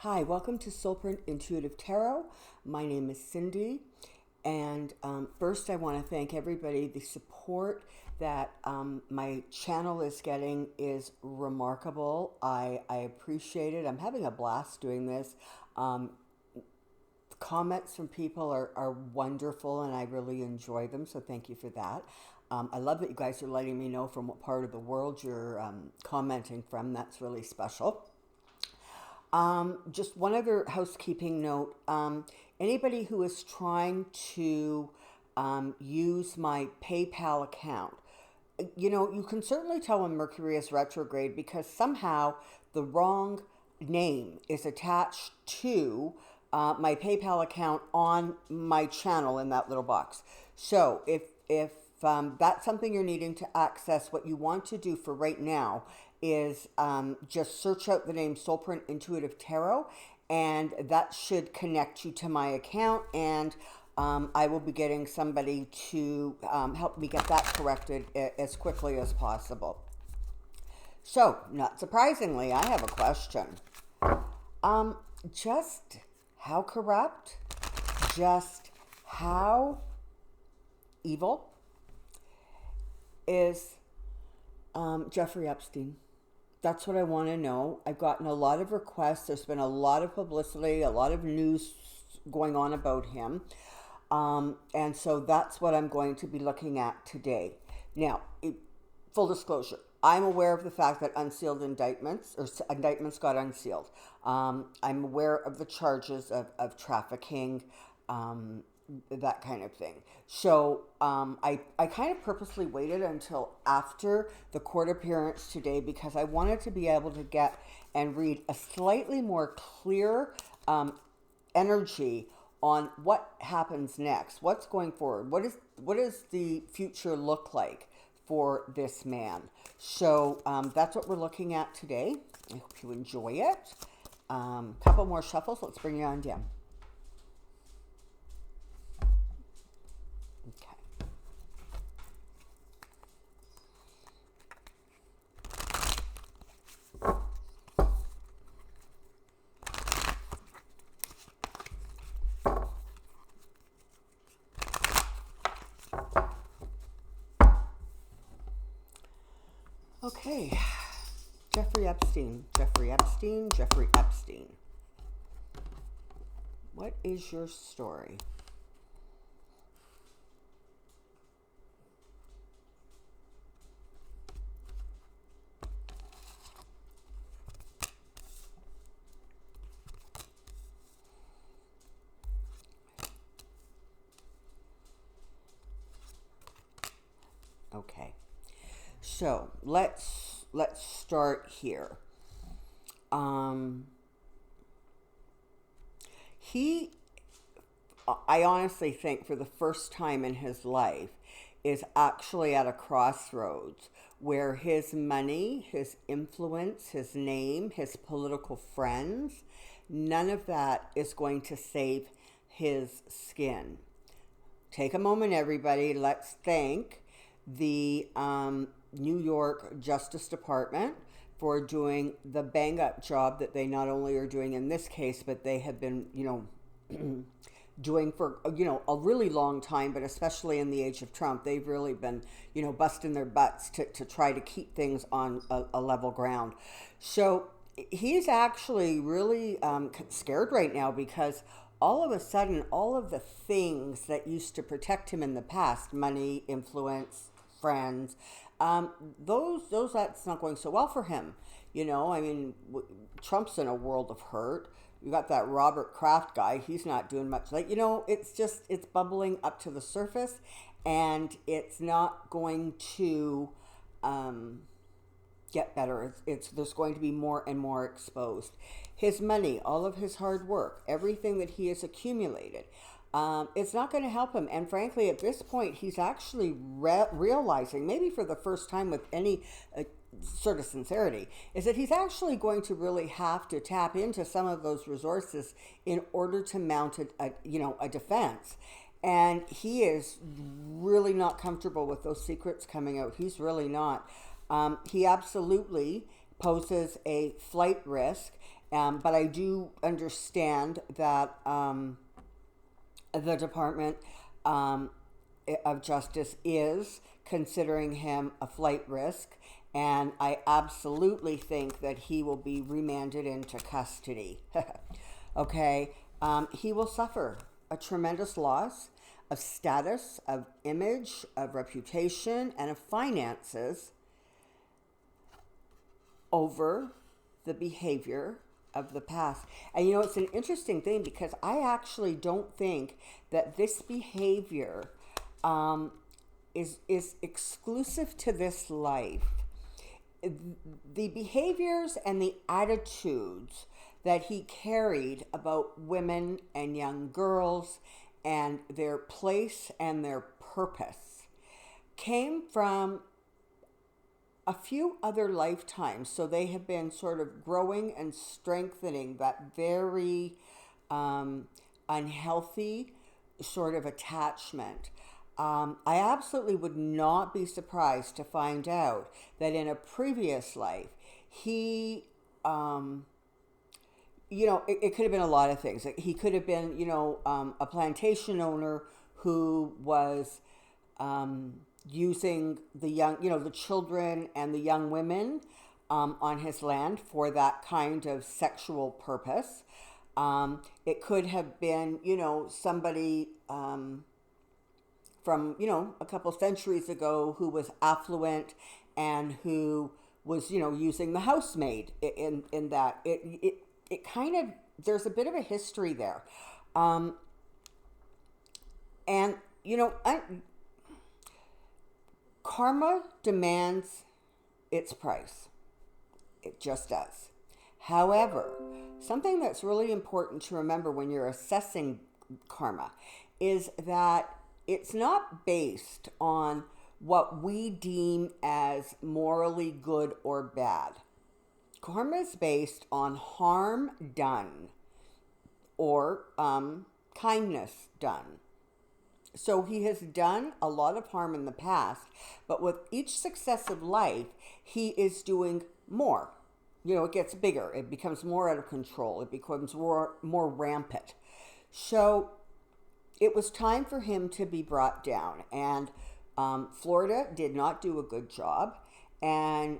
Hi, welcome to Soulprint Intuitive Tarot. My name is Cindy, and first I want to thank everybody. The support that my channel is getting is remarkable. I appreciate it. I'm having a blast doing this. Comments from people are wonderful, and I really enjoy them, so thank you for that. I love that you guys are letting me know from what part of the world you're commenting from. That's really special. Just one other housekeeping note. Anybody who is trying to use my PayPal account, you can certainly tell when Mercury is retrograde because somehow the wrong name is attached to my PayPal account on my channel in that little box. So if that's something you're needing to access, what you want to do for right now is just search out the name Soulprint Intuitive Tarot, and that should connect you to my account, and I will be getting somebody to help me get that corrected as quickly as possible. So, not surprisingly, I have a question. Just how corrupt, just how evil is Jeffrey Epstein? That's what I want to know. I've gotten a lot of requests. There's been a lot of publicity, a lot of news going on about him. And so that's what I'm going to be looking at today. Now, full disclosure, I'm aware of the fact that unsealed indictments, or indictments got unsealed. I'm aware of the charges of trafficking, that kind of thing. So I kind of purposely waited until after the court appearance today because I wanted to be able to get and read a slightly more clear energy on what happens next, what's going forward, what does the future look like for this man. So that's what we're looking at today. I hope you enjoy it. Couple more shuffles. Let's bring you on down. Okay, Jeffrey Epstein, Jeffrey Epstein, Jeffrey Epstein. What is your story? Okay. So let's start here. I honestly think for the first time in his life is actually at a crossroads where his money, his influence, his name, his political friends, none of that is going to save his skin. Take a moment, everybody. Let's thank the New York Justice Department for doing the bang up job that they not only are doing in this case, but they have been, doing for, a really long time, but especially in the age of Trump, they've really been, busting their butts to try to keep things on a level ground. So he's actually really scared right now because all of a sudden, all of the things that used to protect him in the past, money, influence, friends, that's not going so well for him. Trump's in a world of hurt. You got that Robert Kraft guy. He's not doing much. It's bubbling up to the surface, and it's not going to get better. There's going to be more and more exposed. His money, all of his hard work, everything that he has accumulated, it's not going to help him. And frankly, at this point, he's actually realizing, maybe for the first time with any sort of sincerity, is that he's actually going to really have to tap into some of those resources in order to mount a defense. And he is really not comfortable with those secrets coming out. He's really not. He absolutely poses a flight risk. But I do understand that the Department of Justice is considering him a flight risk, and I absolutely think that he will be remanded into custody. Okay, he will suffer a tremendous loss of status, of image, of reputation, and of finances over the behavior of the past. And you know, it's an interesting thing because I actually don't think that this behavior is exclusive to this life. The behaviors and the attitudes that he carried about women and young girls and their place and their purpose came from a few other lifetimes. So they have been sort of growing and strengthening that very unhealthy sort of attachment. I absolutely would not be surprised to find out that in a previous life, he, it could have been a lot of things. He could have been, a plantation owner who was using the young, the children and the young women on his land for that kind of sexual purpose. It could have been, somebody from, a couple centuries ago who was affluent and who was, using the housemaid in that. It kind of, there's a bit of a history there. And, karma demands its price. It just does. However, something that's really important to remember when you're assessing karma is that it's not based on what we deem as morally good or bad. Karma is based on harm done or kindness done. So he has done a lot of harm in the past, but with each successive life, he is doing more. It gets bigger. It becomes more out of control. It becomes more rampant. So it was time for him to be brought down. And Florida did not do a good job. And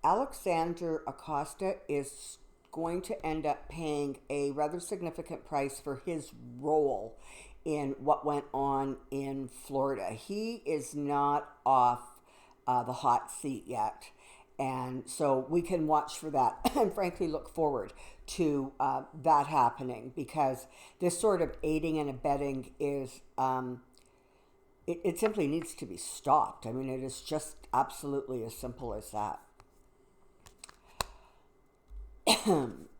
Alexander Acosta is going to end up paying a rather significant price for his role in what went on in Florida. He is not off the hot seat yet. And so we can watch for that and frankly look forward to that happening, because this sort of aiding and abetting is, it simply needs to be stopped. I mean, it is just absolutely as simple as that.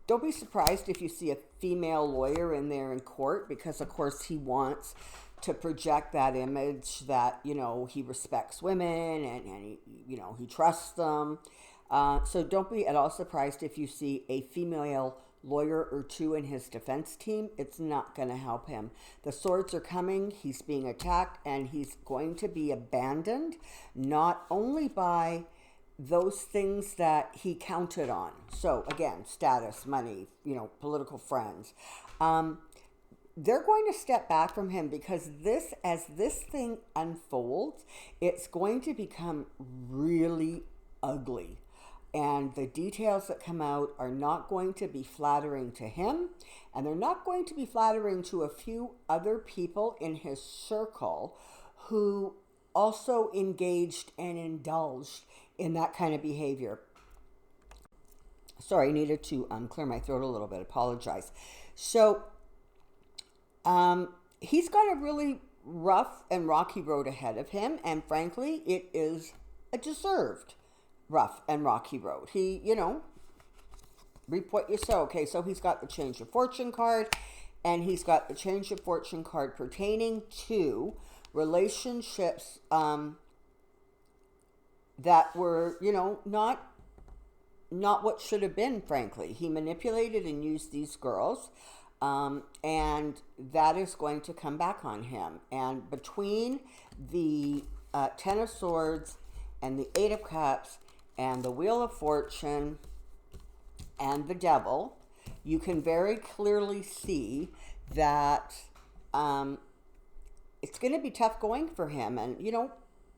Don't be surprised if you see a female lawyer in there in court, because of course he wants to project that image that, he respects women and he trusts them. So don't be at all surprised if you see a female lawyer or two in his defense team. It's not going to help him. The swords are coming. He's being attacked, and he's going to be abandoned, not only by those things that he counted on. So again, status, money, political friends. They're going to step back from him, because as this thing unfolds, it's going to become really ugly. And the details that come out are not going to be flattering to him, and they're not going to be flattering to a few other people in his circle who also engaged and indulged in that kind of behavior. Sorry, I needed to clear my throat a little bit. Apologize. So he's got a really rough and rocky road ahead of him, and frankly, it is a deserved rough and rocky road. He, reap what you sow. Okay, so he's got the change of fortune card, and he's got the change of fortune card pertaining to relationships that were, not what should have been, frankly. He manipulated and used these girls, and that is going to come back on him. And between the Ten of Swords and the Eight of Cups and the Wheel of Fortune, and the devil, you can very clearly see that it's going to be tough going for him. And,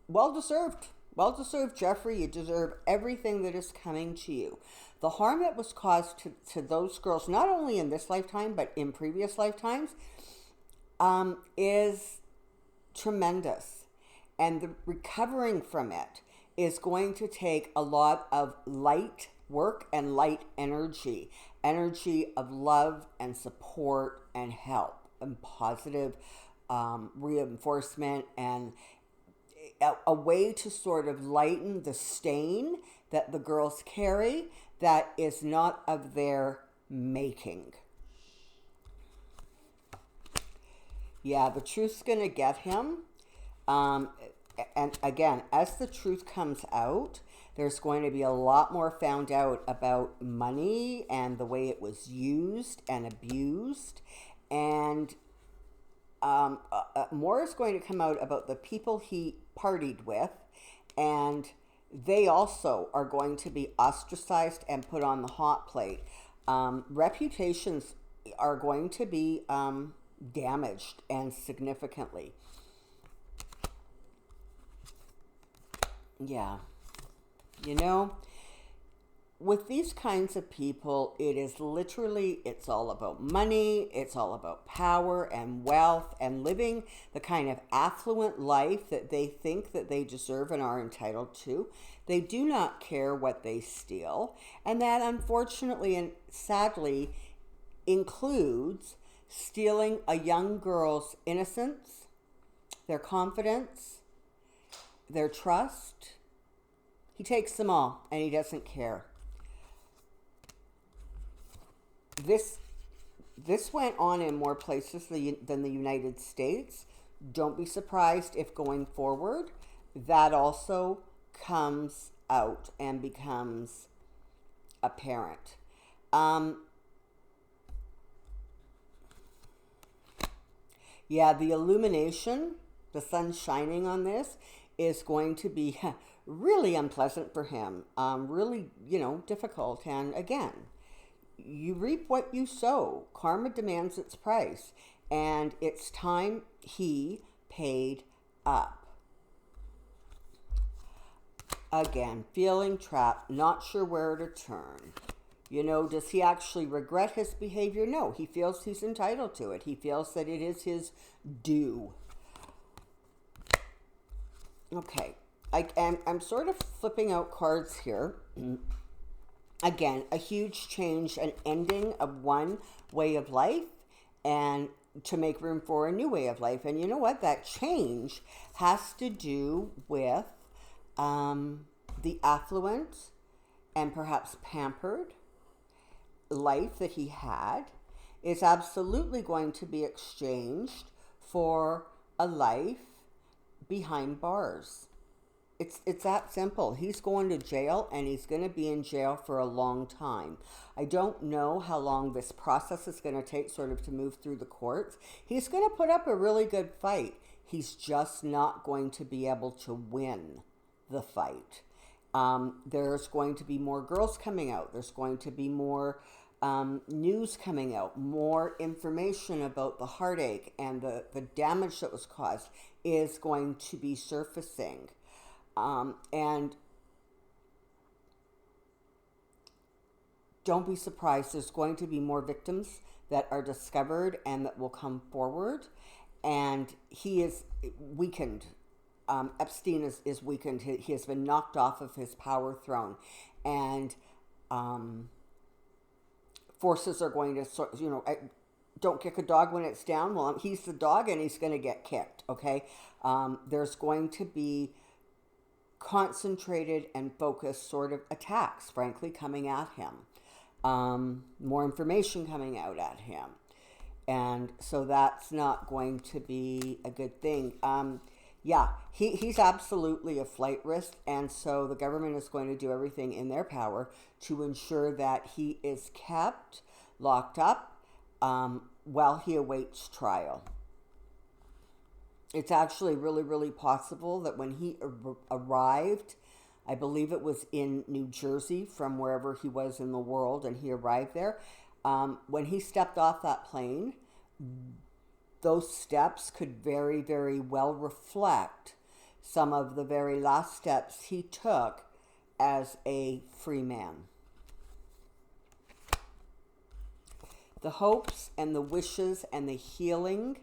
well deserved. Well deserved, Jeffrey. You deserve everything that is coming to you. The harm that was caused to those girls, not only in this lifetime, but in previous lifetimes, is tremendous. And the recovering from it is going to take a lot of light work and light energy of love and support and help and positive reinforcement, and a way to sort of lighten the stain that the girls carry that is not of their making. Yeah, the truth's going to get him. And again, as the truth comes out, there's going to be a lot more found out about money and the way it was used and abused. And more is going to come out about the people he partied with. And they also are going to be ostracized and put on the hot plate. Reputations are going to be damaged, and significantly. Yeah. With these kinds of people, it's all about money, it's all about power and wealth and living the kind of affluent life that they think that they deserve and are entitled to. They do not care what they steal, and that unfortunately and sadly includes stealing a young girl's innocence, their confidence, their trust. He takes them all, and he doesn't care. This went on in more places than the United States. Don't be surprised if going forward that also comes out and becomes apparent. Yeah, the illumination, the sun shining on this, is going to be really unpleasant for him. Really, difficult. And again, you reap what you sow. Karma demands its price. And it's time he paid up. Again, feeling trapped, not sure where to turn. Does he actually regret his behavior? No, he feels he's entitled to it. He feels that it is his due. Okay, I'm sort of flipping out cards here. Again, a huge change, an ending of one way of life, and to make room for a new way of life. And you know what? That change has to do with the affluent and perhaps pampered life that he had is absolutely going to be exchanged for a life behind bars. It's that simple. He's going to jail, and he's going to be in jail for a long time. I don't know how long this process is going to take sort of to move through the courts. He's going to put up a really good fight. He's just not going to be able to win the fight. There's going to be more girls coming out. There's going to be more news coming out. More information about the heartache and the damage that was caused is going to be surfacing. And don't be surprised. There's going to be more victims that are discovered and that will come forward. And he is weakened. Epstein is weakened. He has been knocked off of his power throne. And forces are going to, don't kick a dog when it's down. Well, he's the dog and he's going to get kicked, okay? There's going to be concentrated and focused sort of attacks, frankly, coming at him. More information coming out at him. And so that's not going to be a good thing. He's absolutely a flight risk. And so the government is going to do everything in their power to ensure that he is kept locked up while he awaits trial. It's actually really, really possible that when he arrived I believe it was in New Jersey from wherever he was in the world, and he arrived there. When he stepped off that plane, those steps could very, very well reflect some of the very last steps he took as a free man. The hopes and the wishes and the healing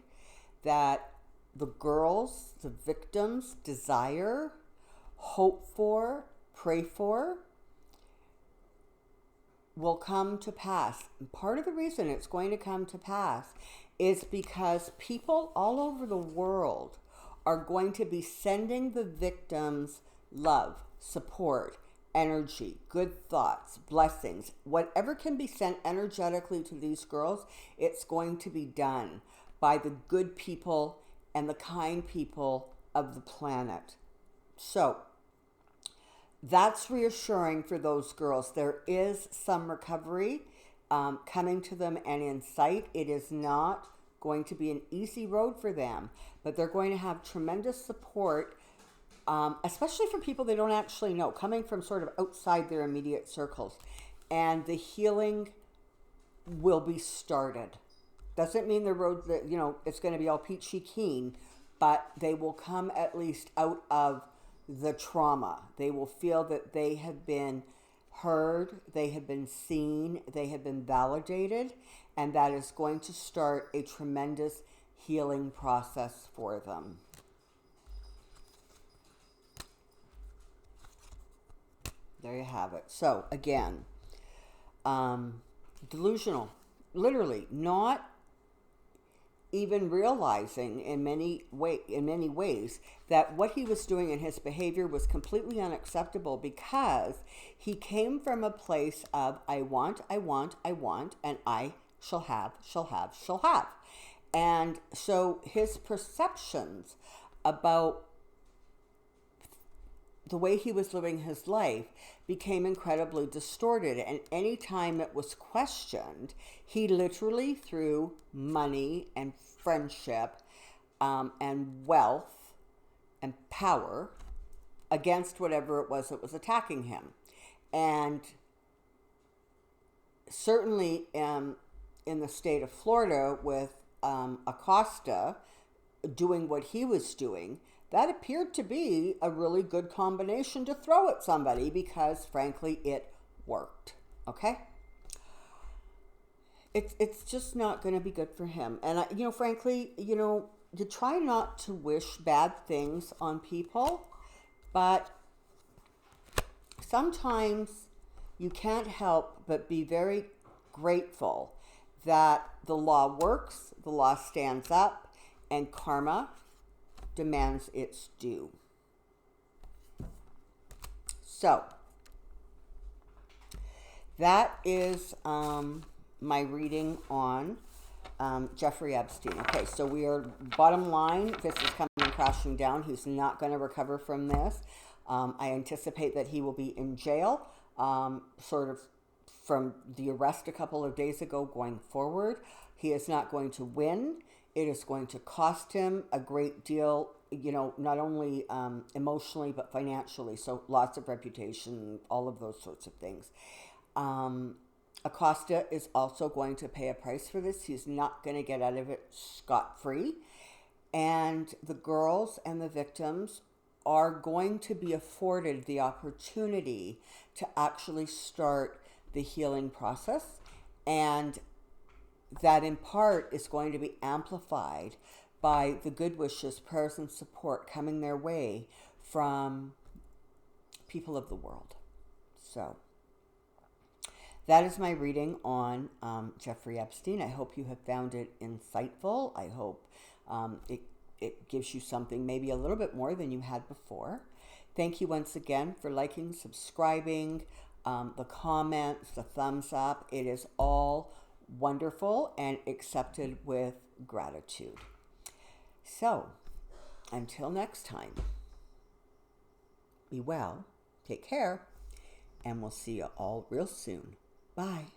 that the girls, the victims, desire, hope for, pray for, will come to pass. And part of the reason it's going to come to pass is because people all over the world are going to be sending the victims love, support, energy, good thoughts, blessings. Whatever can be sent energetically to these girls, it's going to be done by the good people and the kind people of the planet. So that's reassuring for those girls. There is some recovery coming to them and in sight. It is not going to be an easy road for them, but they're going to have tremendous support, especially from people they don't actually know, coming from sort of outside their immediate circles. And the healing will be started. Doesn't mean the road that, it's going to be all peachy keen, but they will come at least out of the trauma. They will feel that they have been heard, they have been seen, they have been validated, and that is going to start a tremendous healing process for them. There you have it. So again, delusional, literally not even realizing in many ways that what he was doing in his behavior was completely unacceptable, because he came from a place of I want, and I shall have. And so his perceptions about the way he was living his life became incredibly distorted. And any time it was questioned, he literally threw money and friendship and wealth and power against whatever it was that was attacking him. And certainly in the state of Florida with Acosta doing what he was doing, that appeared to be a really good combination to throw at somebody, because frankly it worked. Okay, it's just not going to be good for him. And frankly, you try not to wish bad things on people, but sometimes you can't help but be very grateful that the law works, the law stands up, and karma demands its due. So that is my reading on Jeffrey Epstein. Okay, so we are, bottom line, this is coming crashing down. He's not going to recover from this. I anticipate that he will be in jail, sort of from the arrest a couple of days ago going forward. He is not going to win. It is going to cost him a great deal, not only emotionally, but financially. So lots of reputation, all of those sorts of things. Acosta is also going to pay a price for this. He's not going to get out of it scot-free. And the girls and the victims are going to be afforded the opportunity to actually start the healing process. And that in part is going to be amplified by the good wishes, prayers, and support coming their way from people of the world. So that is my reading on Jeffrey Epstein. I hope you have found it insightful. I hope it gives you something, maybe a little bit more than you had before. Thank you once again for liking, subscribing, the comments, the thumbs up. It is all wonderful and accepted with gratitude. So, until next time, be well, take care, and we'll see you all real soon. Bye.